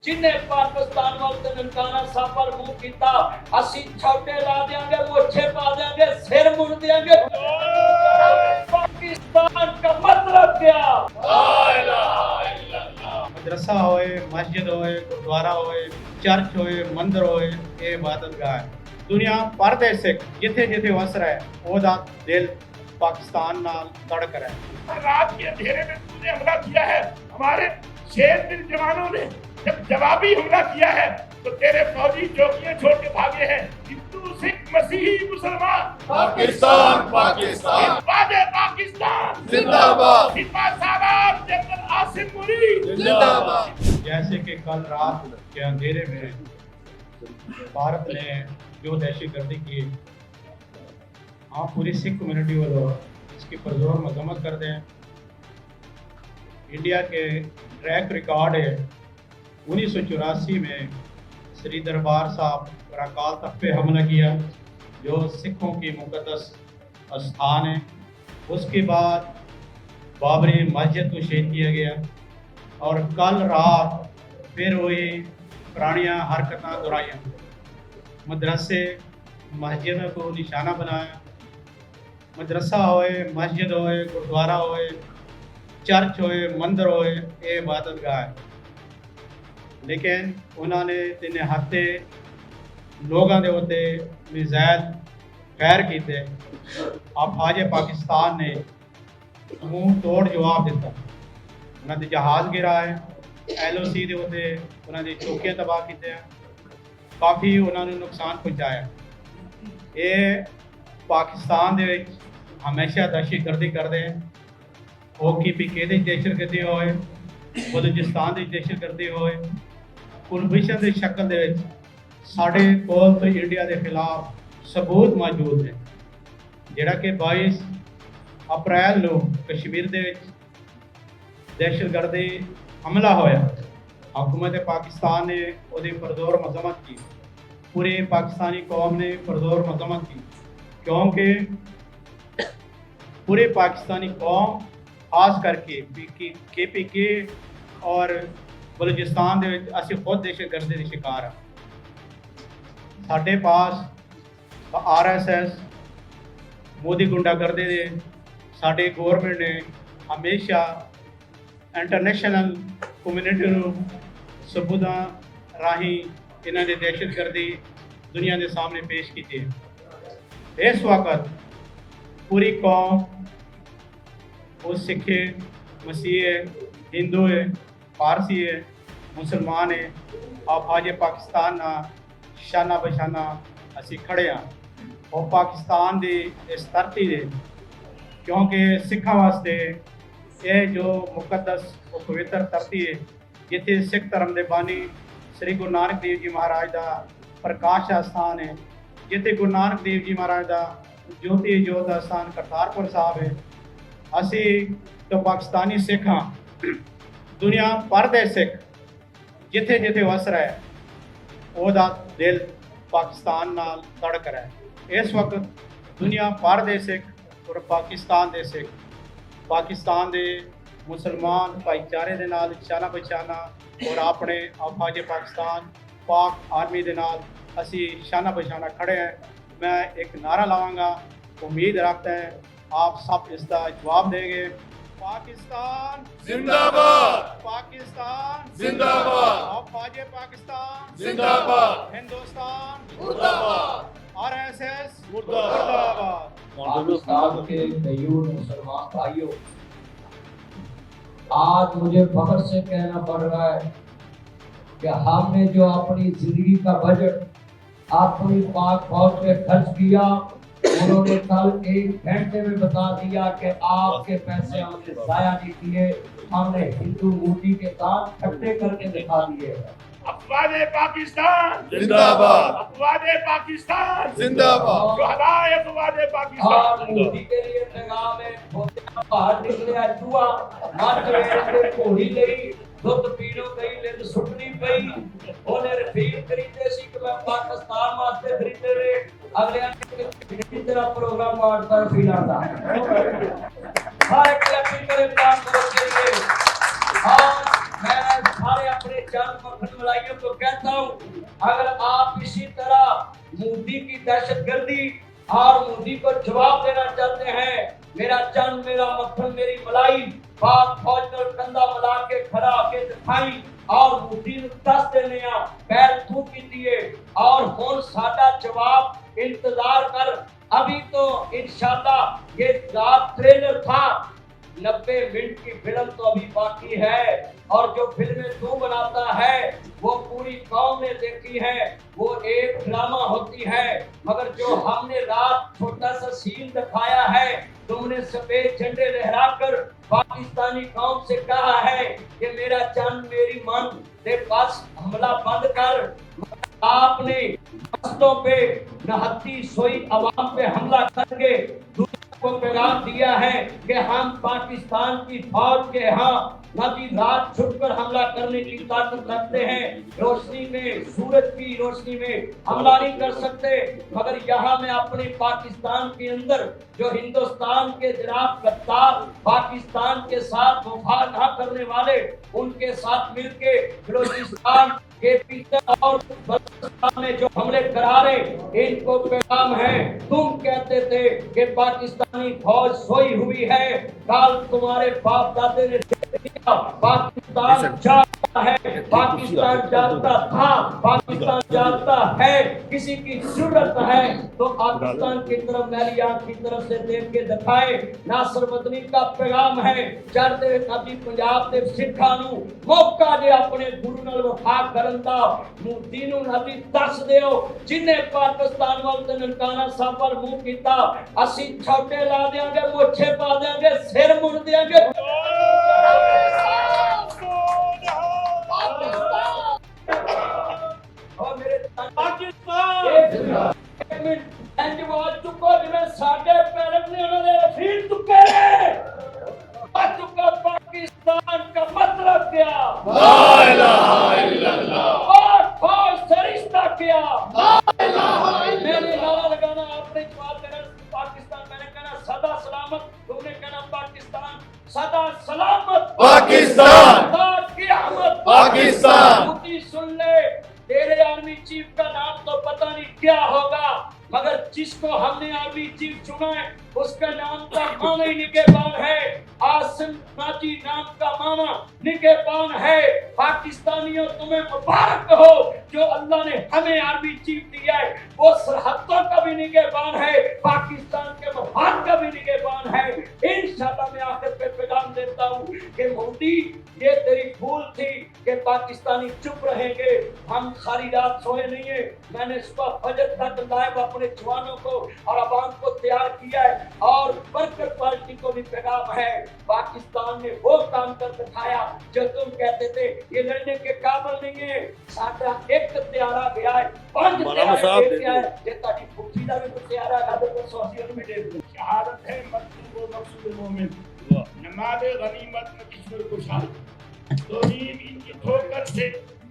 जिन्हें पाकिस्तान वाले ननकाना साहब पर मुंह किया असी छोटे ला देंगे मोछे पा देंगे सिर मुड़ देंगे। पाकिस्तान का मतलब क्या? मदरसा होए, मस्जिद होए, गुरुद्वारा होए, चर्च होए, मंदिर होए, ये इबादतगाह है। दुनिया भर दे सिख जिथे जिथे वस रहा है ओदा दिल पाकिस्तान नाल धड़क रहा है। रात के अंधेरे में तूने हमला किया है, हमारे शेर दिल जवानों ने जब जवाबी हमला किया है तो तेरे फौजी चौकियां छोड़ के भागे हैं। हिंदू सिख मसीही मुसलमान पाकिस्तान पाकिस्तान वादे पाकिस्तान जिंदाबाद सालाब जनरल आसिम मुनीर जिंदाबाद। जैसे कि कल रात के अंधेरे में भारत ने जो दहशतगर्दी की, आप पूरी सिख कम्युनिटी वालों इसकी पुरजोर मजम्मत करते हैं। इंडिया के ट्रैक रिकॉर्ड है 1984 में श्री दरबार साहब और अकाल तख्त पे हमला किया जो सिखों की मुकद्दस स्थान है। उसके बाद बाबरी मस्जिद को शहीद किया गया और कल रात फिर वही पुरानियाँ हरकतें दोहराइयाँ, मदरसे मस्जिदों को निशाना बनाया। मदरसा होए, मस्जिद होए, गुरुद्वारा होए, चर्च होए, मंदिर होए, ये इबादतगाह है। लेकिन उन्होंने दिन हफ्ते लोगों के उत्ते मिज़ाइल फायर किए। अफवाज पाकिस्तान ने मुंह तोड़ जवाब दिता। उन्होंने जहाज़ गिराए, LOC के उत्ते उन्होंने चौकियां तबाह की, काफ़ी उन्होंने नुकसान पहुँचाया। ये पाकिस्तान दे विच हमेशा दहशतगर्दी करते हैं। OKPK की दहशतगर्दी होए, बलूचिस्तान की दहशतगर्दी होए, कुलभूषण की शक्ल दे विच साढ़े कोल तो इंडिया के खिलाफ सबूत मौजूद है। जिहड़ा कि 22 अप्रैल को कश्मीर दे विच दहशतगर्दी हमला होया, हुकूमत पाकिस्तान ने उसकी पुरजोर मजम्मत की, पूरी पाकिस्तानी कौम ने पुरजोर मजम्मत की, क्योंकि पूरी पाकिस्तानी कौम खास करके KPK और बलूचिस्तान दे विच असीं खुद दहशतगर्दी के शिकार हैं। साडे पास RSS मोदी गुंडागर्दी दे साडी गवर्नमेंट ने हमेशा इंटरनेशनल कम्युनिटी नूं सबूतां राही इन्हां दी दहशतगर्दी दुनिया के सामने पेश की है। इस वक्त पूरी कौम वो सिख है, मसीह है, हिंदू है, पारसी है, मुसलमान है, अफवाज पाकिस्तान ना शाना बशाना असी खड़े हाँ और पाकिस्तान की इस धरती दे, क्योंकि सिखा वास्ते ये जो मुकद्दस और पवित्र धरती है जिथे सिख धर्म के बानी श्री गुरु नानक देव जी महाराज का प्रकाश स्थान है, जिथे गुरु नानक देव जी महाराज का ज्योति जोत का स्थान करतारपुर साहब है। असी तो पाकिस्तानी सिख हाँ, दुनिया भर दे सिख जिथे जिथे वस रहा है ओदा दिल पाकिस्तान नाल धड़क रहा है। इस वक्त दुनिया भर दे सिख और पाकिस्तान दे सिख, पाकिस्तान दे मुसलमान भाईचारे दे नाल शाना बशाना और अपने अफवाज पाकिस्तान पाक आर्मी दे नाल असी शाना बशाना खड़े हैं। मैं एक नारा लावांगा, उम्मीद रखते हैं आप सब इसका जवाब देंगे। पाकिस्तान जिंदाबाद पाकिस्तान जिंदाबाद अफवाज पाकिस्तान जिंदाबाद हिंदुस्तान मुर्दाबाद RSS मुर्दाबाद। पाकिस्तान के कईयूर मुसलमान भाइयों, आज मुझे फख्र से कहना पड़ रहा है कि हमने जो अपनी जिंदगी का बजट अपनी पाक फौज पे खर्च किया, उन्होंने कल 1 घंटे में बता दिया कि आपके पैसे हमने जाया नहीं किए, हमने हिंदू मूर्ति के दान इकट्ठे करके दिखा दिए। अफवाज पाकिस्तान जिंदाबाद अफवाज पाकिस्तान जिंदाबाद शुहदाए अफवाज और पाकिस्तान। मूर्ति के लिए पैगाम है, बाहर निकले जुआ मत वे घोड़ी गई दुध पीनो गई लिंद सुटनी पई ओने रफीक खरीदे सी कि मैं पाकिस्तान वास्ते खरीदे रे अगले ने तेरा प्रोग्राम वार्ड पर फिलाता हर एक अपनी करे काम करो के लिए। और मैं सारे अपने जान मखन भाइयों को कहता हूँ, अगर आप इसी तरह मोदी की दहशतगर्दी और मोदी को जवाब देना चाहते हैं, मेरा चंद मेरा मक्खन मेरी मलाई पाक फौज ने कंधा मिला के खड़ा के दिखाई और मोदी ने 10 देने पैर थूकी दिए और हुन साडा जवाब इंतजार कर। अभी तो इंशाल्लाह ये रात ट्रेलर था, 90 मिनट की फिल्म तो अभी बाकी है और जो फिल्में तू बनाता है वो पूरी कौम ने देखी है, वो एक ड्रामा होती है। मगर जो हमने रात छोटा सा सीन दिखाया है, तुमने सफेद झंडे लहराकर पाकिस्तानी कौम से कहा है कि मेरा चंद मेरी मन से बस हमला बंद कर। आपने मस्जिदों पे नहत्ती सोई अवाम पे हमला करके को पैगाम दिया है कि हम पाकिस्तान की फौज के यहाँ नदी रात छुपकर हमला करने की ताकत रखते हैं। रोशनी में, सूरज की रोशनी में हमला नहीं कर सकते, मगर यहाँ में अपने पाकिस्तान के अंदर जो हिंदुस्तान के जनाब गद्दार पाकिस्तान के साथ वफा न करने वाले, उनके साथ मिलके बलूचिस्तान के पीछे और बलूचिस्तान में जो हमले करा रहे, इनको पैगाम है। तुम कहते थे कि पाकिस्तानी फौज सोई हुई है, कल तुम्हारे बाप दादे ने पाकिस्तान जागता है, पाकिस्तान जागता था, पाकिस्तान जागता है। किसी की जरूरत है तो पाकिस्तान की तरफ मैली आंख की तरफ से देख के दिखाए। नासिर मदनी का पैगाम है, चढ़ते अभी पंजाब के सिखा नू मौका दे अपने गुरु नाल वफा करन दा। मोदी नू अभी दस दिओ जिन्हें पाकिस्तान वाल ते ननकाना साहब वाल मुंह कीता, असी छोटे ला देंगे, मोछे पा देंगे, सिर मुड़ देंगे। और मेरे पाकिस्तान एक मिनट इंजवाज चुको जिवें साडे पैरक ने उन्होंने रफील चुके आ चुका। पाकिस्तान का मतलब क्या? ला इलाहा इल्लल्लाह। और फौज से रिश्ता क्या? ला इलाहा इल्लल्लाह। मैंने नारा लगाना, आपने जवाब देना पाकिस्तान, मैंने कहना सदा सलामत, तुमने कहना पाकिस्तान सदा सलामत। पाकिस्तान क़यामत पाकिस्तान। मोदी सुन ले, तेरे आर्मी चीफ का नाम तो पता नहीं क्या होगा, मगर जिसको हमने आर्मी चीफ चुना है उसका नाम का मामा ही निगहबान है। आसिम नाजी नाम का मामा निगहबान है। पाकिस्तानियों तुम्हें मुबारक हो जो अल्लाह ने हमें आर्मी चीफ दिया है, वो सरहदों का भी निगहबान है, पाकिस्तान के मफाद का भी निगहबान है। इंशाल्लाह मैं आखिर पे पैगाम देता हूँ कि मोदी ये तेरी भूल थी कि पाकिस्तानी चुप रहेंगे। हम सारी रात सोए नहीं है, मैंने सुबह फजर तक लाइव अपने जवानों को और अवाम को तैयार किया है और वर्कर पार्टी को भी पैगाम है। पाकिस्तान ने वो काम कर दिखाया जो तुम कहते थे ये लड़ने के काबिल नहीं है। साडा एक त्यारा गया है, 5 त्यारे गया है, जे ताड़ी भुखी दा भी त्यारा गा दे 180 में दे दे। शहादत है मकसूद व मकसूद मोमिन, नमाज गनीमत में किस्मत कुशाई। दो नीम इनकी ठोकर से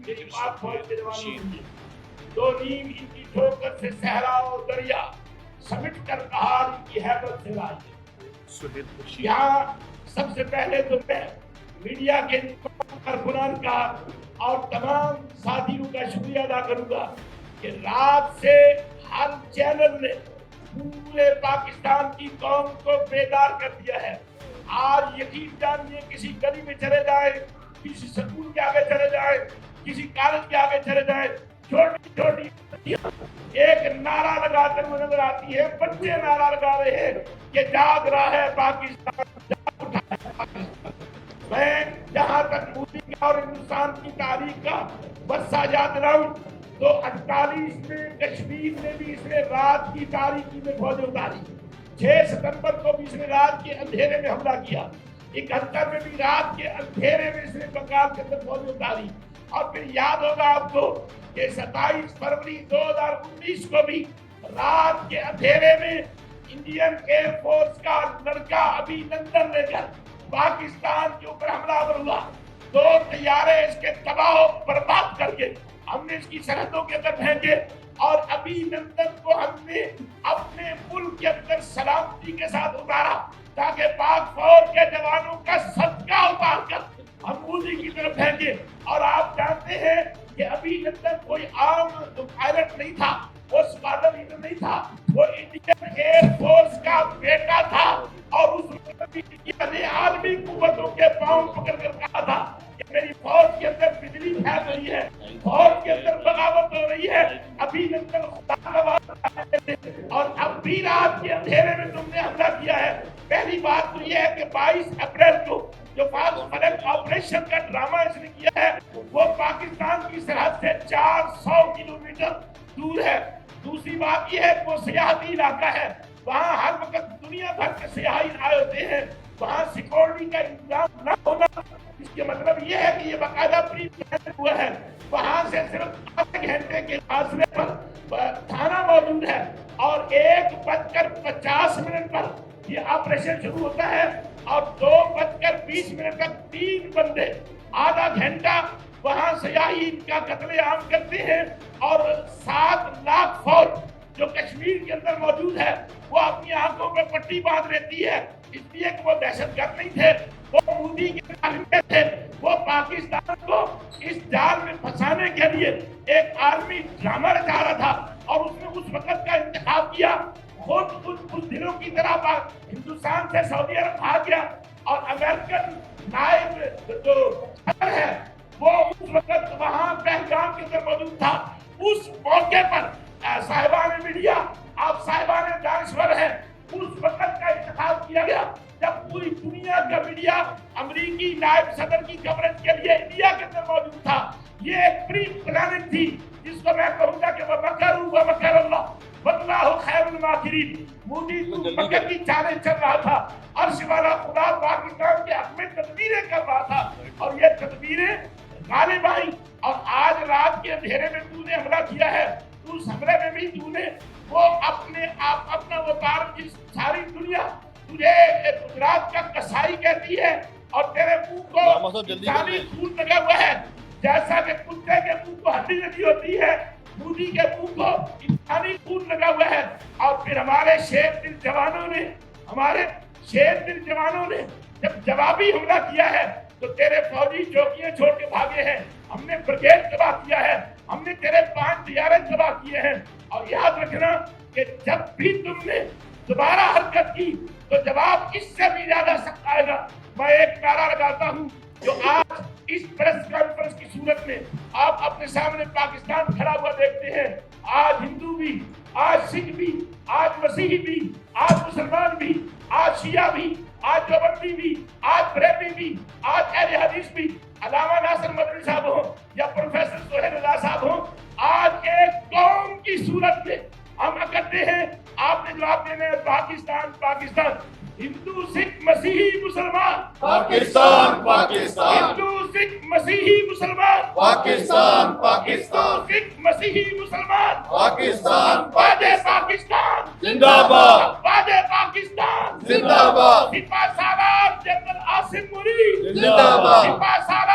मेरी बात फौज के जवानों की, दो नीम इनकी ठोकर से सहरा और दरिया समिट कर पहाड़ की हैबत से लाए। यहाँ सबसे पहले तो मैं मीडिया के कारकुनान का और तमाम साथियों का शुक्रिया अदा करूंगा कि रात से हर चैनल ने पूरे पाकिस्तान की कौम को बेदार कर दिया है। आज यकीन जानिए, किसी गली में चले जाए, किसी स्कूल के आगे चले जाए, किसी कॉलेज के आगे चले जाए, छोटी छोटी एक नारा लगाते हुए नजर आती है। बच्चे नारा लगा रहे हैं कि जाग रहा है पाकिस्तान, जाग उठा है पाकिस्तान। मैं जहां तक मोदी और हिंदुस्तान की तारीख का बस्सा याद दिलाऊं तो 48 में कश्मीर में भी इसने रात की तारीकी में फौजें उतारी। 6 सितंबर को भी इसने रात के अंधेरे में हमला किया। 71 में भी रात के अंधेरे में इसने बंगाल के अंदर फौजें उतारी। और फिर याद होगा आपको कि 27 फरवरी 2019 को भी रात के अंधेरे में इंडियन एयरफोर्स का लड़का अभिनंदन लेकर पाकिस्तान के ऊपर हमलावर हुआ। 2 तैयारे इसके तबाह बर्बाद करके हमने इसकी सरहदों के अंदर फेंके और अभिनंदन को हमने अपने मुल्क के अंदर सलामती के साथ उतारा ताकि पाक फौज के जवानों का सदका उतार कर हम मोदी की तरफ फेंके। और आप जानते हैं کہ ابھینندن کوئی عام پائلٹ نہیں تھا، وہ اسکواڈرن لیڈر نہیں تھا، وہ انڈین ایئر فورس کا بیٹا تھا، اور اس وقت بھی انڈیا نے عالمی قوتوں کے پاؤں پکڑ کر کہا تھا کہ میری فوج کے اندر بجلی پھیل رہی ہے، فوج کے اندر بغاوت ہو رہی ہے۔ ابھینندن خدا کا وعدہ ہے، اور اب بھی رات کے اندھیرے میں تم نے حملہ کیا ہے۔ پہلی بات تو یہ ہے کہ 22 اپریل کو جو فاسٹ فلیگ آپریشن کا ڈرامہ اس نے کیا ہے وہ پاکستان کی سرحد سے 400 کلومیٹر دور ہے۔ دوسری بات یہ ہے کہ وہ سیاحتی علاقہ ہے، وہاں ہر وقت دنیا بھر کے سیاحی آئے ہوتے ہیں، وہاں سیکورٹی کا انتظام نہ ہونا اس کے مطلب یہ ہے کہ یہ باقاعدہ پری پلان ہوا ہے۔ وہاں سے صرف آدھے گھنٹے کے فاصلے پر تھانہ موجود ہے، اور 1:50 پر یہ آپریشن شروع ہوتا ہے، اور 2:20 تک 3 بندے آدھا گھنٹہ وہاں سیاحی ان کا قتل عام کرتے ہیں، اور 7 لاکھ فوج جو کشمیر کے اندر موجود ہے وہ اپنی آنکھوں پہ پٹی باندھ لیتی ہے، اس لیے کہ وہ دہشت گرد نہیں تھے، وہ مودی کے کارندے تھے۔ وہ پاکستان کو اس جال میں پھنسانے کے لیے ایک عالمی ڈرامہ رچا رہا تھا، اور اس نے اس وقت کا انتخاب کیا۔ خود کچھ دنوں کی طرح ہندوستان سے سعودی عرب بھاگ گیا، اور امریکن نائب جو صدر ہے وہ اس وقت وہاں پہلگام کے اندر موجود تھا۔ اس موقع پر صاحبان میڈیا، آپ صاحبان دانشور ہیں، اس وقت کا انتخاب کیا گیا جب پوری دنیا کا میڈیا امریکی نائب صدر کی کوریج کے لیے انڈیا کے اندر موجود تھا۔ یہ ایک پری پلاننگ تھی جس کو میں کہوں گا کہ وَمَكَرُوا وَمَكَرَ اللَّهُ وَاللَّهُ خَيْرُ الْمَاكِرِينَ۔ مودی تو مکر کی چالیں چل رہا تھا، عرش والا خدا پاکستان کے حق میں تدبیریں کر رہا تھا، اور یہ تدبیریں غالب آئیں، اور آج رات کے اندھیرے میں تو نے حملہ کیا ہے۔ اس حملے میں بھی تو نے وہ اپنا وہ جس ساری دنیا تجھے گجرات کا کسائی کہتی ہے، اور تیرے منہ کو انسانی خون لگا ہوا ہے، جیسا کہ کتے کے منہ کو ہڈی لگی ہوتی ہے، مودی کے منہ کو انسانی خون لگا ہوا ہے۔ اور پھر ہمارے شیر دل جوانوں نے جب جوابی حملہ کیا ہے تو تیرے فوجی چوکیاں چھوڑ کے بھاگے ہیں، ہم نے بریگیڈ تباہ کیا ہے، ہم نے تیرے 5 طیارے تباہ کیے ہیں۔ اور یاد رکھنا کہ جب بھی تم نے دوبارہ حرکت کی تو جواب اس سے بھی زیادہ سخت آئے گا۔ میں ایک نعرہ لگاتا ہوں جو آج اس پریس کانفرنس کی صورت میں آپ اپنے سامنے پاکستان کھڑا ہوا دیکھتے ہیں، آج ہندو بھی، آج سکھ بھی، آج مسیحی بھی، آج مسلمان بھی، آج شیعہ بھی، آج دیوبندی بھی، آج بریلوی بھی، آج اہل حدیث بھی، علامہ ناصر مدنی صاحب ہوں یا پروفیسر سہیل رضا صاحب ہوں، آج ایک قوم کی صورت میں ہم اکٹھے ہیں۔ آپ نے جواب دینا ہے پاکستان، ہندو سکھ مسیحی مسلمان، پاکستان پاکستان، ہندو سکھ مسیحی مسلمان، پاکستان پاکستان، سکھ مسیحی مسلمان، پاکستان وعدے پاکستان زندہ باد، وعدے پاکستان زندہ باد، سپاہ سالار جنرل عاصم مرید زندہ باد، سپاہ سالار